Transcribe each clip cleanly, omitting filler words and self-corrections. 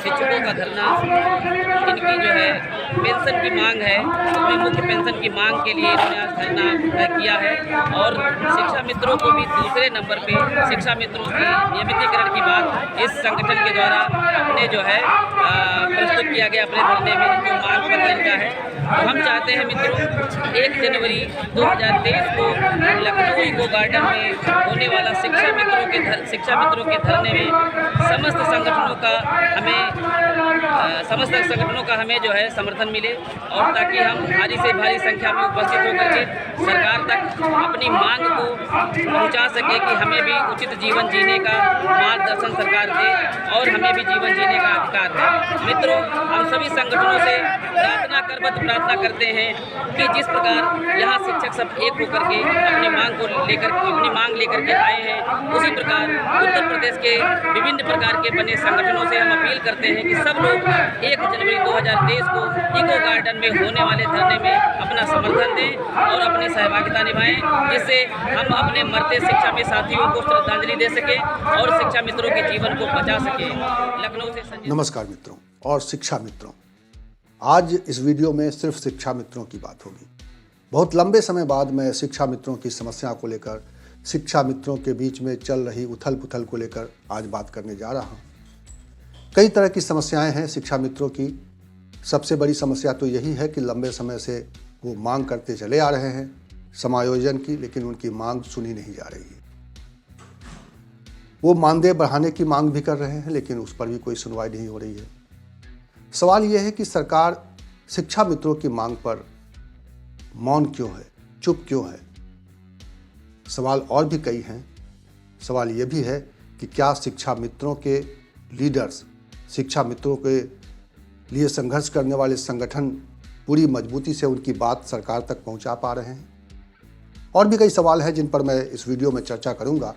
शिक्षकों का धरना, इनकी जो है पेंशन की मांग है, अपनी मुख्य पेंशन की मांग के लिए इन्होंने आज धरना तय किया है। और शिक्षा मित्रों को भी दूसरे नंबर पे शिक्षा मित्रों की नियमितीकरण की बात इस संगठन के द्वारा अपने जो है प्रस्तुत किया गया अपने धरने में, जो मांग पत्र इनका है। तो हम चाहते हैं मित्रों 1 जनवरी 2023 को लखनऊ इको गार्डन में होने वाला शिक्षा मित्रों के धरने में समस्त संगठनों का हमें जो है समर्थन मिले, और ताकि हम भारी से भारी संख्या में उपस्थित होकर के सरकार तक अपनी मांग को पहुंचा सके कि हमें भी उचित जीवन जीने का मार्गदर्शन सरकार दे और हमें भी जीवन जीने का अधिकार है। मित्रों, हम सभी संगठनों से प्रार्थना करते हैं कि जिस प्रकार यहाँ शिक्षक सब एक होकर के अपनी मांग लेकर के आए हैं, उसी प्रकार उत्तर प्रदेश के विभिन्न प्रकार के बने संगठनों से हम अपील करते हैं कि सब लोग 1 जनवरी 2023 को इको गार्डन में होने वाले धरने में अपना समर्थन दें और अपनी सहभागिता निभाएं, जिससे हम अपने मरते शिक्षा में साथियों को श्रद्धांजलि दे सकें और शिक्षा मित्रों के जीवन को बचा सकें। लखनऊ से संजय। नमस्कार मित्रों और शिक्षा मित्रों, आज इस वीडियो में सिर्फ शिक्षा मित्रों की बात होगी। बहुत लंबे समय बाद मैं शिक्षा मित्रों की समस्या को लेकर, शिक्षा मित्रों के बीच में चल रही उथल पुथल को लेकर आज बात करने जा रहा हूँ। कई तरह की समस्याएं हैं शिक्षा मित्रों की। सबसे बड़ी समस्या तो यही है कि लंबे समय से वो मांग करते चले आ रहे हैं समायोजन की, लेकिन उनकी मांग सुनी नहीं जा रही है। वो मानदेय बढ़ाने की मांग भी कर रहे हैं, लेकिन उस पर भी कोई सुनवाई नहीं हो रही है। सवाल यह है कि सरकार शिक्षा मित्रों की मांग पर मौन क्यों है, चुप क्यों है। सवाल और भी कई हैं। सवाल यह भी है कि क्या शिक्षा मित्रों के लीडर्स, शिक्षा मित्रों के लिए संघर्ष करने वाले संगठन पूरी मजबूती से उनकी बात सरकार तक पहुंचा पा रहे हैं। और भी कई सवाल हैं जिन पर मैं इस वीडियो में चर्चा करूंगा,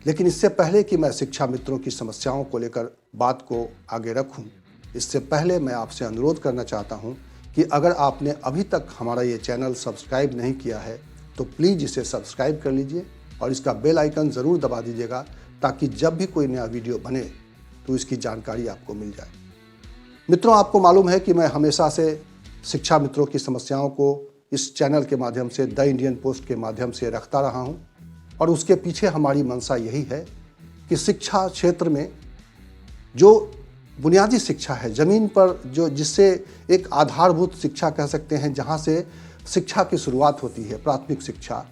लेकिन इससे पहले कि मैं शिक्षा मित्रों की समस्याओं को लेकर बात को आगे रखूं, इससे पहले मैं आपसे अनुरोध करना चाहता हूं कि अगर आपने अभी तक हमारा ये चैनल सब्सक्राइब नहीं किया है तो प्लीज़ इसे सब्सक्राइब कर लीजिए और इसका बेल आइकन ज़रूर दबा दीजिएगा, ताकि जब भी कोई नया वीडियो बने तो इसकी जानकारी आपको मिल जाए। मित्रों, आपको मालूम है कि मैं हमेशा से शिक्षा मित्रों की समस्याओं को इस चैनल के माध्यम से, द इंडियन पोस्ट के माध्यम से रखता रहा हूं, और उसके पीछे हमारी मंशा यही है कि शिक्षा क्षेत्र में जो बुनियादी शिक्षा है, ज़मीन पर जो, जिससे एक आधारभूत शिक्षा कह सकते हैं, जहां से शिक्षा की शुरुआत होती है, प्राथमिक शिक्षा।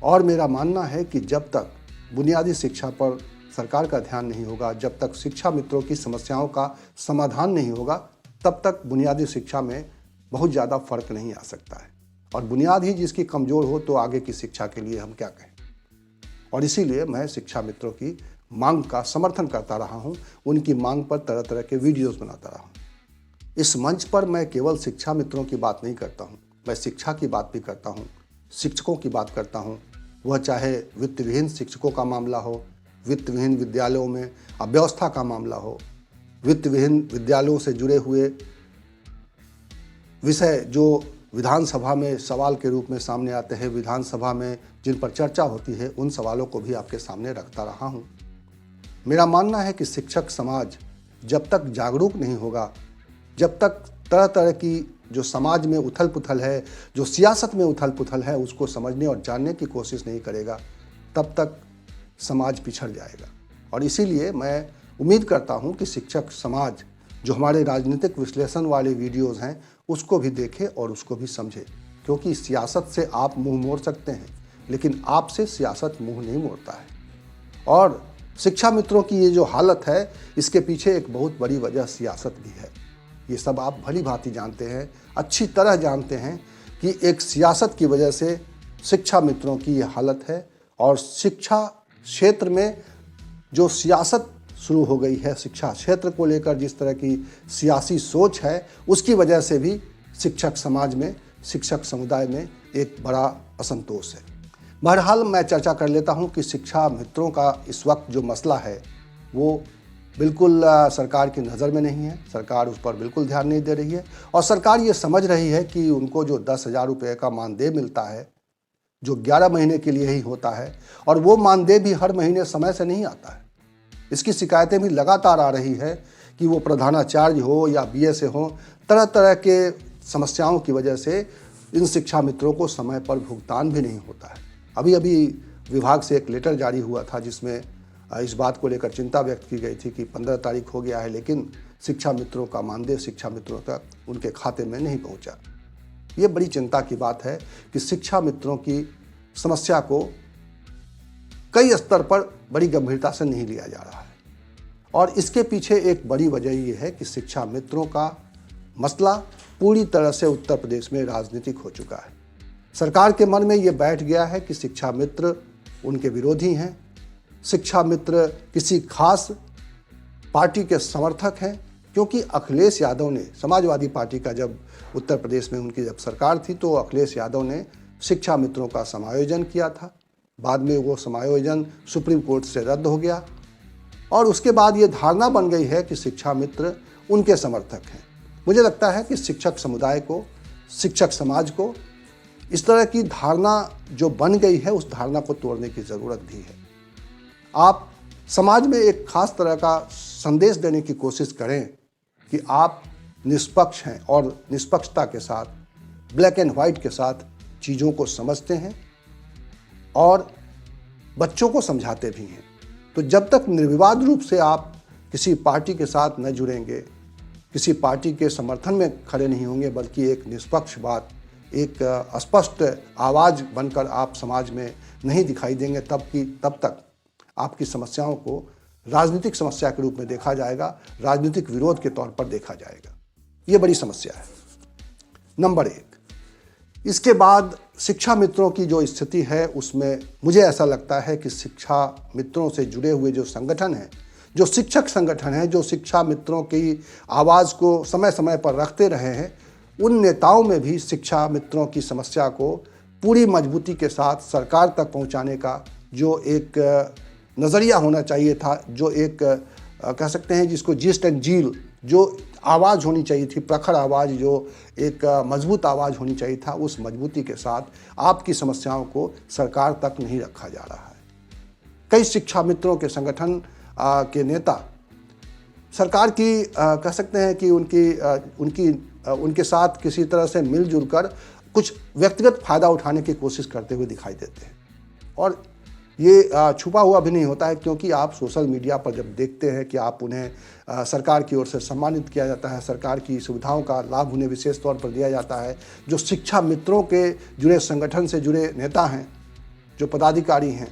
और मेरा मानना है कि जब तक बुनियादी शिक्षा पर सरकार का ध्यान नहीं होगा, जब तक शिक्षा मित्रों की समस्याओं का समाधान नहीं होगा, तब तक बुनियादी शिक्षा में बहुत ज़्यादा फर्क नहीं आ सकता है। और बुनियाद ही जिसकी कमज़ोर हो तो आगे की शिक्षा के लिए हम क्या कहें। और इसीलिए मैं शिक्षा मित्रों की मांग का समर्थन करता रहा हूं, उनकी मांग पर तरह तरह के वीडियोस बनाता रहा हूं। इस मंच पर मैं केवल शिक्षा मित्रों की बात नहीं करता हूं, मैं शिक्षा की बात भी करता हूं, शिक्षकों की बात करता हूं। वह चाहे वित्त विहीन शिक्षकों का मामला हो, वित्त विहीन विद्यालयों में अव्यवस्था का मामला हो, वित्त विहीन विद्यालयों से जुड़े हुए विषय जो विधानसभा में सवाल के रूप में सामने आते हैं, विधानसभा में जिन पर चर्चा होती है, उन सवालों को भी आपके सामने रखता रहा हूं। मेरा मानना है कि शिक्षक समाज जब तक जागरूक नहीं होगा, जब तक तरह तरह की जो समाज में उथल पुथल है, जो सियासत में उथल पुथल है, उसको समझने और जानने की कोशिश नहीं करेगा, तब तक समाज पिछड़ जाएगा। और इसीलिए मैं उम्मीद करता हूं कि शिक्षक समाज जो हमारे राजनीतिक विश्लेषण वाले वीडियोज़ हैं उसको भी देखे और उसको भी समझे, क्योंकि सियासत से आप मुंह मोड़ सकते हैं, लेकिन आपसे सियासत मुंह नहीं मोड़ता है। और शिक्षा मित्रों की ये जो हालत है, इसके पीछे एक बहुत बड़ी वजह सियासत भी है। ये सब आप भली भांति जानते हैं, अच्छी तरह जानते हैं कि एक सियासत की वजह से शिक्षा मित्रों की ये हालत है। और शिक्षा क्षेत्र में जो सियासत शुरू हो गई है, शिक्षा क्षेत्र को लेकर जिस तरह की सियासी सोच है, उसकी वजह से भी शिक्षक समाज में, शिक्षक समुदाय में एक बड़ा असंतोष है। बहरहाल मैं चर्चा कर लेता हूं कि शिक्षा मित्रों का इस वक्त जो मसला है वो बिल्कुल सरकार की नज़र में नहीं है। सरकार उस पर बिल्कुल ध्यान नहीं दे रही है, और सरकार ये समझ रही है कि उनको जो 10,000 रुपये का मानदेय मिलता है, जो 11 महीने के लिए ही होता है, और वो मानदेय भी हर महीने समय से नहीं आता है। इसकी शिकायतें भी लगातार आ रही है कि वो प्रधानाचार्य हो या बीए से हो, तरह तरह के समस्याओं की वजह से इन शिक्षा मित्रों को समय पर भुगतान भी नहीं होता है। अभी अभी विभाग से एक लेटर जारी हुआ था जिसमें इस बात को लेकर चिंता व्यक्त की गई थी कि 15 तारीख हो गया है लेकिन शिक्षा मित्रों का मानदेय शिक्षा मित्रों तक उनके खाते में नहीं पहुंचा। ये बड़ी चिंता की बात है कि शिक्षा मित्रों की समस्या को कई स्तर पर बड़ी गंभीरता से नहीं लिया जा रहा है और इसके पीछे एक बड़ी वजह ये है कि शिक्षा मित्रों का मसला पूरी तरह से उत्तर प्रदेश में राजनीतिक हो चुका है। सरकार के मन में ये बैठ गया है कि शिक्षा मित्र उनके विरोधी हैं, शिक्षा मित्र किसी खास पार्टी के समर्थक हैं, क्योंकि अखिलेश यादव ने, समाजवादी पार्टी का जब उत्तर प्रदेश में उनकी जब सरकार थी तो अखिलेश यादव ने शिक्षा मित्रों का समायोजन किया था। बाद में वो समायोजन सुप्रीम कोर्ट से रद्द हो गया और उसके बाद ये धारणा बन गई है कि शिक्षा मित्र उनके समर्थक हैं। मुझे लगता है कि शिक्षक समुदाय को, शिक्षक समाज को इस तरह की धारणा जो बन गई है उस धारणा को तोड़ने की ज़रूरत भी है। आप समाज में एक खास तरह का संदेश देने की कोशिश करें कि आप निष्पक्ष हैं और निष्पक्षता के साथ, ब्लैक एंड वाइट के साथ चीज़ों को समझते हैं और बच्चों को समझाते भी हैं। तो जब तक निर्विवाद रूप से आप किसी पार्टी के साथ न जुड़ेंगे, किसी पार्टी के समर्थन में खड़े नहीं होंगे, बल्कि एक निष्पक्ष बात, एक स्पष्ट आवाज़ बनकर आप समाज में नहीं दिखाई देंगे, तब तक आपकी समस्याओं को राजनीतिक समस्या के रूप में देखा जाएगा, राजनीतिक विरोध के तौर पर देखा जाएगा। ये बड़ी समस्या है, नंबर एक। इसके बाद शिक्षा मित्रों की जो स्थिति है उसमें मुझे ऐसा लगता है कि शिक्षा मित्रों से जुड़े हुए जो संगठन हैं, जो शिक्षक संगठन हैं, जो शिक्षा मित्रों की आवाज़ को समय समय पर रखते रहे हैं, उन नेताओं में भी शिक्षा मित्रों की समस्या को पूरी मजबूती के साथ सरकार तक पहुंचाने का जो एक नज़रिया होना चाहिए था, जो एक कह सकते हैं जिसको जिस्ट एंड जील, जो आवाज़ होनी चाहिए थी, प्रखर आवाज़, जो एक मजबूत आवाज़ होनी चाहिए था, उस मजबूती के साथ आपकी समस्याओं को सरकार तक नहीं रखा जा रहा है। कई शिक्षा मित्रों के संगठन के नेता सरकार की कह सकते हैं कि उनके साथ किसी तरह से मिलजुल कर कुछ व्यक्तिगत फ़ायदा उठाने की कोशिश करते हुए दिखाई देते हैं और ये छुपा हुआ भी नहीं होता है, क्योंकि आप सोशल मीडिया पर जब देखते हैं कि आप उन्हें सरकार की ओर से सम्मानित किया जाता है, सरकार की सुविधाओं का लाभ उन्हें विशेष तौर पर दिया जाता है, जो शिक्षा मित्रों के जुड़े संगठन से जुड़े नेता हैं, जो पदाधिकारी हैं,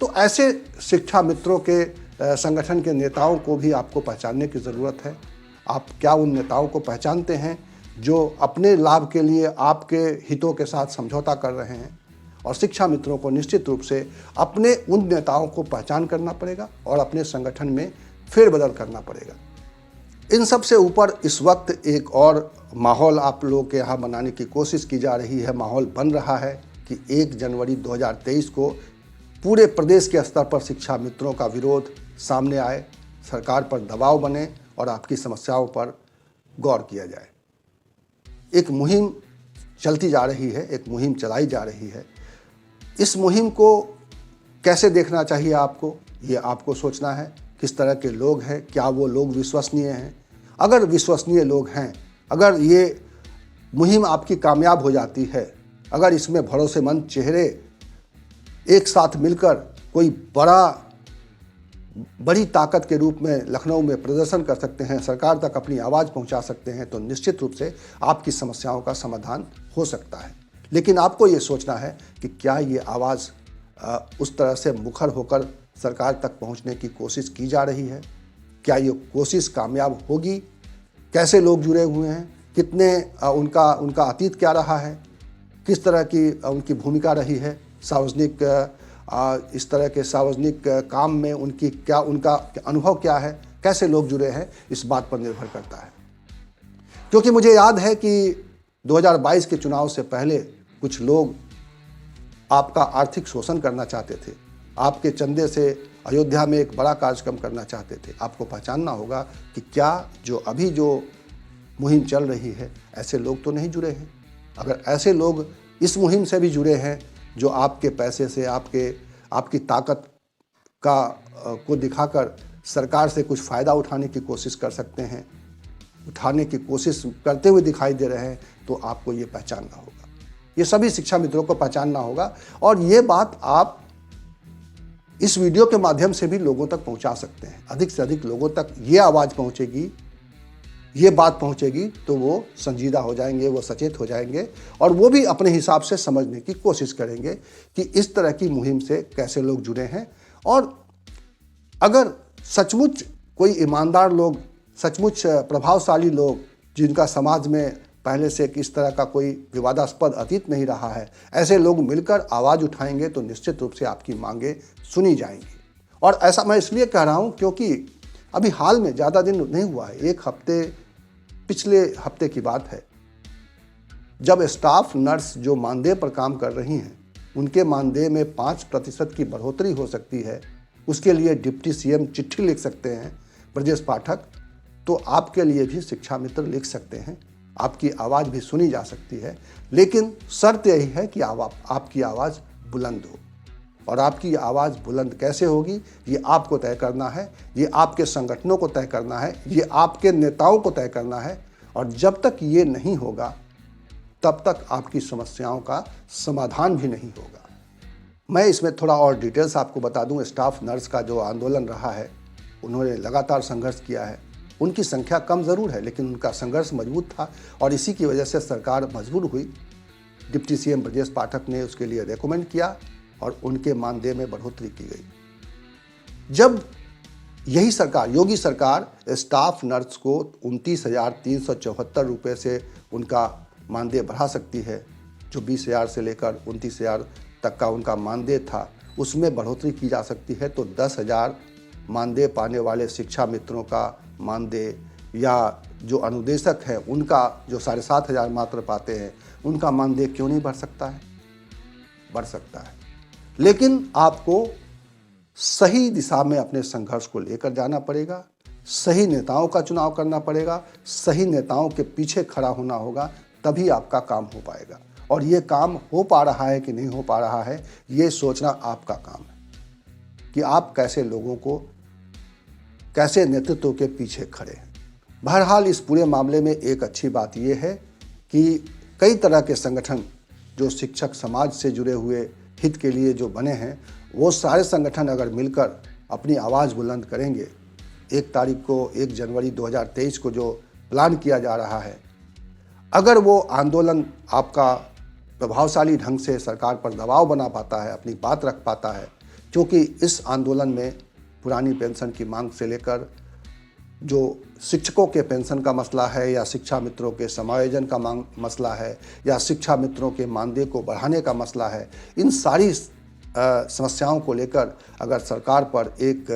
तो ऐसे शिक्षा मित्रों के संगठन के नेताओं को भी आपको पहचानने की ज़रूरत है। आप क्या उन नेताओं को पहचानते हैं जो अपने लाभ के लिए आपके हितों के साथ समझौता कर रहे हैं? और शिक्षा मित्रों को निश्चित रूप से अपने उन नेताओं को पहचान करना पड़ेगा और अपने संगठन में फेरबदल करना पड़ेगा। इन सब से ऊपर इस वक्त एक और माहौल आप लोगों के यहाँ बनाने की कोशिश की जा रही है, माहौल बन रहा है कि 1 जनवरी 2023 को पूरे प्रदेश के स्तर पर शिक्षा मित्रों का विरोध सामने आए, सरकार पर दबाव बने और आपकी समस्याओं पर गौर किया जाए। एक मुहिम चलती जा रही है, एक मुहिम चलाई जा रही है। इस मुहिम को कैसे देखना चाहिए आपको, ये आपको सोचना है। किस तरह के लोग हैं, क्या वो लोग विश्वसनीय हैं? अगर विश्वसनीय लोग हैं, अगर ये मुहिम आपकी कामयाब हो जाती है, अगर इसमें भरोसेमंद चेहरे एक साथ मिलकर कोई बड़ी ताकत के रूप में लखनऊ में प्रदर्शन कर सकते हैं, सरकार तक अपनी आवाज़ पहुंचा सकते हैं, तो निश्चित रूप से आपकी समस्याओं का समाधान हो सकता है। लेकिन आपको ये सोचना है कि क्या ये आवाज़ उस तरह से मुखर होकर सरकार तक पहुंचने की कोशिश की जा रही है? क्या ये कोशिश कामयाब होगी? कैसे लोग जुड़े हुए हैं? कितने उनका अतीत क्या रहा है? किस तरह की उनकी भूमिका रही है सार्वजनिक इस तरह के सार्वजनिक काम में? उनका अनुभव क्या है? कैसे लोग जुड़े हैं? इस बात पर निर्भर करता है। क्योंकि मुझे याद है कि 2022 के चुनाव से पहले कुछ लोग आपका आर्थिक शोषण करना चाहते थे, आपके चंदे से अयोध्या में एक बड़ा कार्यक्रम करना चाहते थे। आपको पहचानना होगा कि क्या जो मुहिम चल रही है, ऐसे लोग तो नहीं जुड़े हैं। अगर ऐसे लोग इस मुहिम से भी जुड़े हैं जो आपके पैसे से, आपकी ताकत को दिखाकर सरकार से कुछ फ़ायदा उठाने की कोशिश कर सकते हैं, उठाने की कोशिश करते हुए दिखाई दे रहे हैं, तो आपको ये पहचानना होगा। ये सभी शिक्षा मित्रों को पहचानना होगा और ये बात आप इस वीडियो के माध्यम से भी लोगों तक पहुंचा सकते हैं। अधिक से अधिक लोगों तक ये आवाज़ पहुंचेगी, ये बात पहुंचेगी, तो वो संजीदा हो जाएंगे, वो सचेत हो जाएंगे और वो भी अपने हिसाब से समझने की कोशिश करेंगे कि इस तरह की मुहिम से कैसे लोग जुड़े हैं। और अगर सचमुच कोई ईमानदार लोग, सचमुच प्रभावशाली लोग, जिनका समाज में पहले से इस तरह का कोई विवादास्पद अतीत नहीं रहा है, ऐसे लोग मिलकर आवाज़ उठाएंगे तो निश्चित रूप से आपकी मांगें सुनी जाएंगी। और ऐसा मैं इसलिए कह रहा हूँ क्योंकि अभी हाल में ज़्यादा दिन नहीं हुआ है, एक हफ्ते, पिछले हफ्ते की बात है, जब स्टाफ नर्स जो मानदेय पर काम कर रही हैं, उनके मानदेय में 5% की बढ़ोतरी हो सकती है, उसके लिए डिप्टी सीएम चिट्ठी लिख सकते हैं ब्रजेश पाठक, तो आपके लिए भी शिक्षा मित्र लिख सकते हैं, आपकी आवाज़ भी सुनी जा सकती है। लेकिन शर्त यही है कि आपकी आवाज़ बुलंद हो। और आपकी आवाज़ बुलंद कैसे होगी, ये आपको तय करना है, ये आपके संगठनों को तय करना है, ये आपके नेताओं को तय करना है। और जब तक ये नहीं होगा, तब तक आपकी समस्याओं का समाधान भी नहीं होगा। मैं इसमें थोड़ा और डिटेल्स आपको बता दूं। स्टाफ नर्स का जो आंदोलन रहा है, उन्होंने लगातार संघर्ष किया है। उनकी संख्या कम ज़रूर है, लेकिन उनका संघर्ष मजबूत था और इसी की वजह से सरकार मजबूर हुई। डिप्टी सीएम ब्रजेश पाठक ने उसके लिए रेकमेंड किया और उनके मानदेय में बढ़ोतरी की गई। जब यही सरकार, योगी सरकार, स्टाफ नर्स को 29,374 रुपये से उनका मानदेय बढ़ा सकती है, जो 20,000 से लेकर 29,000 तक का उनका मानदेय था, उसमें बढ़ोतरी की जा सकती है, तो 10,000 मानदेय पाने वाले शिक्षा मित्रों का मानदेय, या जो अनुदेशक हैं उनका जो 7,500 मात्र पाते हैं, उनका मानदेय क्यों नहीं बढ़ सकता है? बढ़ सकता है। लेकिन आपको सही दिशा में अपने संघर्ष को लेकर जाना पड़ेगा, सही नेताओं का चुनाव करना पड़ेगा, सही नेताओं के पीछे खड़ा होना होगा, तभी आपका काम हो पाएगा। और ये काम हो पा रहा है कि नहीं हो पा रहा है, ये सोचना आपका काम है कि आप कैसे लोगों को, कैसे नेतृत्व के पीछे खड़े हैं। बहरहाल इस पूरे मामले में एक अच्छी बात यह है कि कई तरह के संगठन जो शिक्षक समाज से जुड़े हुए हित के लिए जो बने हैं, वो सारे संगठन अगर मिलकर अपनी आवाज़ बुलंद करेंगे, 1 जनवरी 2023 को जो प्लान किया जा रहा है, अगर वो आंदोलन आपका प्रभावशाली ढंग से सरकार पर दबाव बना पाता है, अपनी बात रख पाता है, क्योंकि इस आंदोलन में पुरानी पेंशन की मांग से लेकर जो शिक्षकों के पेंशन का मसला है, या शिक्षा मित्रों के समायोजन का मसला है, या शिक्षा मित्रों के मानदेय को बढ़ाने का मसला है, इन सारी समस्याओं को लेकर अगर सरकार पर एक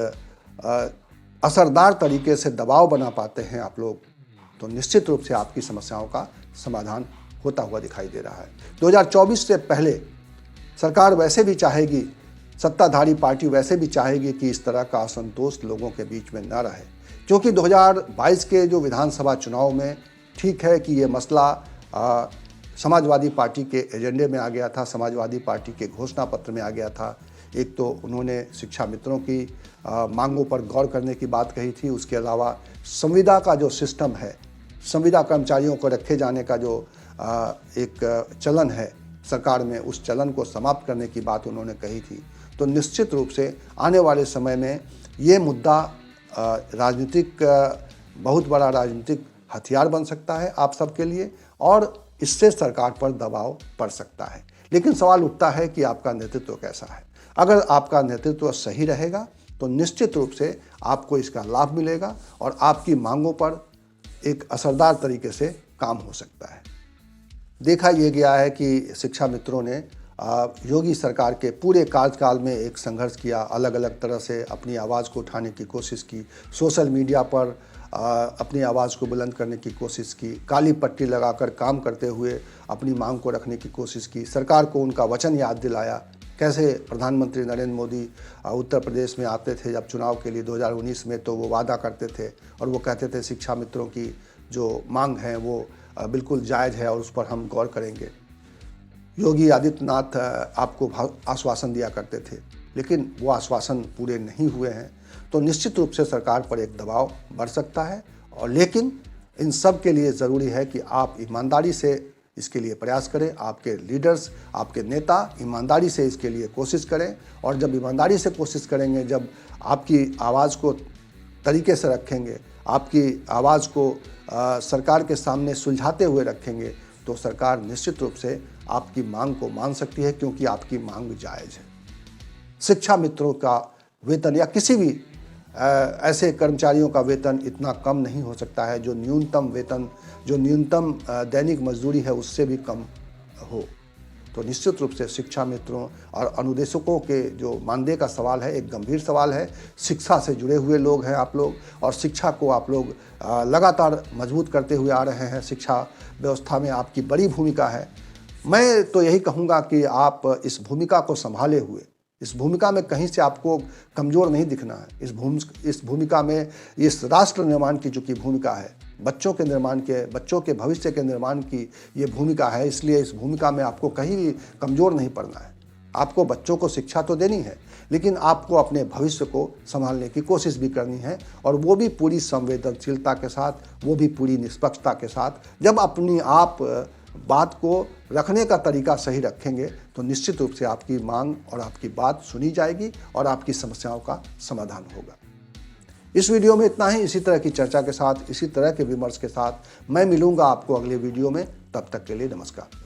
असरदार तरीके से दबाव बना पाते हैं आप लोग, तो निश्चित रूप से आपकी समस्याओं का समाधान होता हुआ दिखाई दे रहा है। 2024 से पहले सरकार वैसे भी चाहेगी, सत्ताधारी पार्टी वैसे भी चाहेगी कि इस तरह का असंतोष लोगों के बीच में न रहे, क्योंकि 2022 के जो विधानसभा चुनाव में ठीक है कि ये मसला समाजवादी पार्टी के एजेंडे में आ गया था, समाजवादी पार्टी के घोषणा पत्र में आ गया था। एक तो उन्होंने शिक्षा मित्रों की मांगों पर गौर करने की बात कही थी, उसके अलावा संविदा का जो सिस्टम है, संविदा कर्मचारियों को रखे जाने का जो एक चलन है सरकार में, उस चलन को समाप्त करने की बात उन्होंने कही थी। तो निश्चित रूप से आने वाले समय में ये मुद्दा राजनीतिक, बहुत बड़ा राजनीतिक हथियार बन सकता है आप सबके लिए, और इससे सरकार पर दबाव पड़ सकता है। लेकिन सवाल उठता है कि आपका नेतृत्व कैसा है। अगर आपका नेतृत्व सही रहेगा तो निश्चित रूप से आपको इसका लाभ मिलेगा और आपकी मांगों पर एक असरदार तरीके से काम हो सकता है। देखा यह गया है कि शिक्षा मित्रों ने योगी सरकार के पूरे कार्यकाल में एक संघर्ष किया, अलग अलग तरह से अपनी आवाज़ को उठाने की कोशिश की, सोशल मीडिया पर अपनी आवाज़ को बुलंद करने की कोशिश की, काली पट्टी लगाकर काम करते हुए अपनी मांग को रखने की कोशिश की, सरकार को उनका वचन याद दिलाया। कैसे प्रधानमंत्री नरेंद्र मोदी उत्तर प्रदेश में आते थे जब चुनाव के लिए 2019 में, तो वो वादा करते थे और वो कहते थे शिक्षा मित्रों की जो मांग है वो बिल्कुल जायज़ है और उस पर हम गौर करेंगे। योगी आदित्यनाथ आपको आश्वासन दिया करते थे, लेकिन वो आश्वासन पूरे नहीं हुए हैं। तो निश्चित रूप से सरकार पर एक दबाव बढ़ सकता है। और लेकिन इन सब के लिए ज़रूरी है कि आप ईमानदारी से इसके लिए प्रयास करें, आपके लीडर्स, आपके नेता ईमानदारी से इसके लिए कोशिश करें। और जब ईमानदारी से कोशिश करेंगे, जब आपकी आवाज़ को तरीके से रखेंगे, आपकी आवाज़ को सरकार के सामने सुलझाते हुए रखेंगे, तो सरकार निश्चित रूप से आपकी मांग को मान सकती है, क्योंकि आपकी मांग जायज़ है। शिक्षा मित्रों का वेतन या किसी भी ऐसे कर्मचारियों का वेतन इतना कम नहीं हो सकता है जो न्यूनतम वेतन, जो न्यूनतम दैनिक मजदूरी है उससे भी कम हो। तो निश्चित रूप से शिक्षा मित्रों और अनुदेशकों के जो मानदेय का सवाल है एक गंभीर सवाल है। शिक्षा से जुड़े हुए लोग हैं आप लोग, और शिक्षा को आप लोग लगातार मजबूत करते हुए आ रहे हैं। शिक्षा व्यवस्था में आपकी बड़ी भूमिका है। मैं तो यही कहूँगा कि आप इस भूमिका को संभाले हुए, इस भूमिका में कहीं से आपको कमज़ोर नहीं दिखना है। इस भूमिका में इस राष्ट्र निर्माण की जो की भूमिका है, बच्चों के निर्माण के, बच्चों के भविष्य के निर्माण की ये भूमिका है। इसलिए इस भूमिका में आपको कहीं भी कमज़ोर नहीं पड़ना है। आपको बच्चों को शिक्षा तो देनी है, लेकिन आपको अपने भविष्य को संभालने की कोशिश भी करनी है, और वो भी पूरी संवेदनशीलता के साथ, वो भी पूरी निष्पक्षता के साथ। जब अपनी आप बात को रखने का तरीका सही रखेंगे तो निश्चित रूप से आपकी मांग और आपकी बात सुनी जाएगी और आपकी समस्याओं का समाधान होगा। इस वीडियो में इतना ही। इसी तरह की चर्चा के साथ, इसी तरह के विमर्श के साथ मैं मिलूंगा आपको अगले वीडियो में। तब तक के लिए नमस्कार।